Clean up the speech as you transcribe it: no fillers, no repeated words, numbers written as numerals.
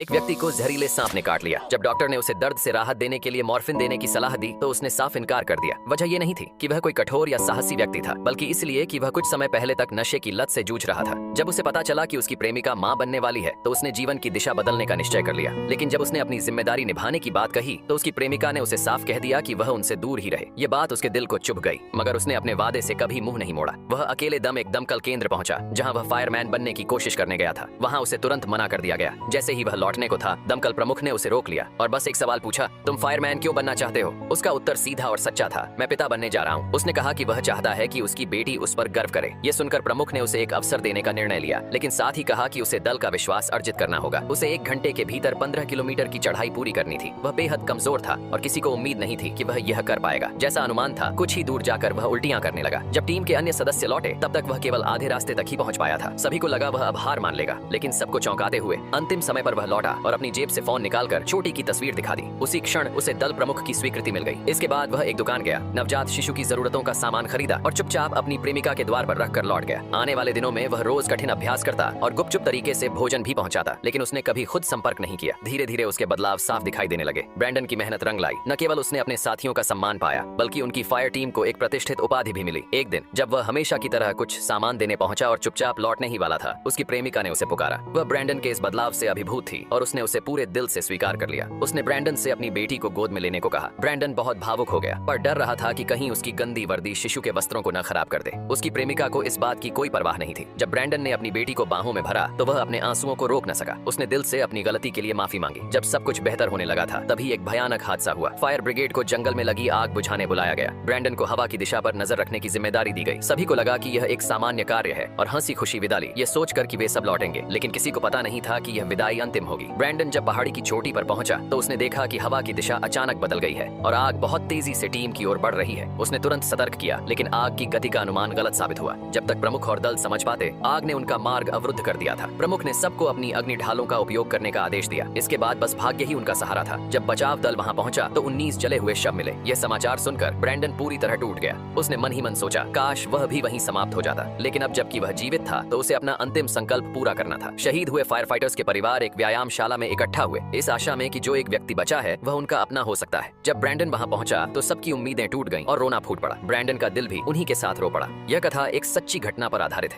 एक व्यक्ति को जहरीले सांप ने काट लिया। जब डॉक्टर ने उसे दर्द से राहत देने के लिए मॉर्फिन देने की सलाह दी तो उसने साफ इनकार कर दिया। वजह ये नहीं थी कि वह कोई कठोर या साहसी व्यक्ति था, बल्कि इसलिए कि वह कुछ समय पहले तक नशे की लत से जूझ रहा था। जब उसे पता चला कि उसकी प्रेमिका मां बनने वाली है तो उसने जीवन की दिशा बदलने का निश्चय कर लिया। लेकिन जब उसने अपनी जिम्मेदारी निभाने की बात कही तो उसकी प्रेमिका ने उसे साफ कह दिया कि वह उनसे दूर ही रहे। ये बात उसके दिल को चुभ गई, मगर उसने अपने वादे से कभी मुंह नहीं मोड़ा। वह अकेले दम एक दमकल केंद्र पहुंचा जहां वह फायरमैन बनने की कोशिश करने गया था। वहां उसे तुरंत मना कर दिया गया। जैसे ही वह लौटने को था, दमकल प्रमुख ने उसे रोक लिया और बस एक सवाल पूछा, तुम फायरमैन क्यों बनना चाहते हो? उसका उत्तर सीधा और सच्चा था, मैं पिता बनने जा रहा हूँ। उसने कहा कि वह चाहता है कि उसकी बेटी उस पर गर्व करे। ये सुनकर प्रमुख ने उसे एक अवसर देने का निर्णय लिया, लेकिन साथ ही कहा कि उसे दल का विश्वास अर्जित करना होगा। उसे 1 घंटे के भीतर 15 किलोमीटर की चढ़ाई पूरी करनी थी। वह बेहद कमजोर था और किसी को उम्मीद नहीं थी कि वह यह कर पाएगा। जैसा अनुमान था, कुछ ही दूर जाकर वह उल्टियां करने लगा। जब टीम के अन्य सदस्य लौटे तब तक वह केवल आधे रास्ते तक ही पहुंच पाया था। सभी को लगा वह अब हार मान लेगा, लेकिन सबको चौंकाते हुए अंतिम समय पर वह लौटा और अपनी जेब से फोन निकालकर छोटी की तस्वीर दिखा दी। उसी क्षण उसे दल प्रमुख की स्वीकृति मिल गई। इसके बाद वह एक दुकान गया, नवजात शिशु की जरूरतों का सामान खरीदा और चुपचाप अपनी प्रेमिका के द्वार पर रखकर लौट गया। आने वाले दिनों में वह रोज कठिन अभ्यास करता और गुपचुप तरीके से भोजन भी पहुंचाता, लेकिन उसने कभी खुद संपर्क नहीं किया। धीरे धीरे उसके बदलाव साफ दिखाई देने लगे। ब्रैंडन की मेहनत रंग लाई। न केवल उसने अपने साथियों का सम्मान पाया, बल्कि उनकी फायर टीम को एक प्रतिष्ठित उपाधि भी मिली। एक दिन जब वह हमेशा की तरह कुछ सामान देने पहुंचा और चुपचाप लौटने ही वाला था, उसकी प्रेमिका ने उसे पुकारा। वह ब्रैंडन के इस बदलाव से अभिभूत थी और उसने उसे पूरे दिल से स्वीकार कर लिया। उसने ब्रैंडन से अपनी बेटी को गोद में लेने को कहा। ब्रैंडन बहुत भावुक हो गया, पर डर रहा था कि कहीं उसकी गंदी वर्दी शिशु के वस्त्रों को न खराब कर दे। उसकी प्रेमिका को इस बात की कोई परवाह नहीं थी। जब ब्रैंडन ने अपनी बेटी को बाहों में भरा तो वह अपने आंसुओं को रोक न सका। उसने दिल से अपनी गलती के लिए माफी मांगी। जब सब कुछ बेहतर होने लगा था, तभी एक भयानक हादसा हुआ। फायर ब्रिगेड को जंगल में लगी आग बुझाने बुलाया गया। ब्रैंडन को हवा की दिशा पर नजर रखने की जिम्मेदारी दी गई। सभी को लगा कि यह एक सामान्य कार्य है और हंसी खुशी विदा ली, ये सोचकर कि वे सब लौटेंगे। लेकिन किसी को पता नहीं था कि यह विदाई अंतिम होगी। ब्रैंडन जब पहाड़ी की चोटी पर पहुंचा तो उसने देखा कि हवा की दिशा अचानक बदल गई है और आग बहुत तेजी से टीम की ओर बढ़ रही है। उसने तुरंत सतर्क किया, लेकिन आग की गति का अनुमान गलत साबित हुआ। जब तक प्रमुख और दल समझ पाते, आग ने उनका मार्ग अवरुद्ध कर दिया था। प्रमुख ने सबको अपनी अग्नि ढालों का उपयोग करने का आदेश दिया। इसके बाद बस भाग्य ही उनका सहारा था। जब बचाव दल वहां पहुंचा तो 19 जले हुए शव मिले। यह समाचार सुनकर ब्रैंडन पूरी तरह टूट गया। उसने मन ही मन सोचा, काश वह भी वहीं समाप्त हो जाता। लेकिन अब जबकि वह जीवित था तो उसे अपना अंतिम संकल्प पूरा करना था। शहीद हुए फायर फाइटर्स के परिवार एक व्यायामशाला में इकट्ठा हुए, इस आशा में कि जो एक व्यक्ति बचा है वह उनका अपना हो सकता है। जब ब्रैंडन वहां पहुंचा तो सबकी उम्मीदें टूट गईं और रोना फूट पड़ा। ब्रैंडन का दिल भी उन्हीं के साथ रो पड़ा। यह कथा एक सच्ची घटना पर आधारित है।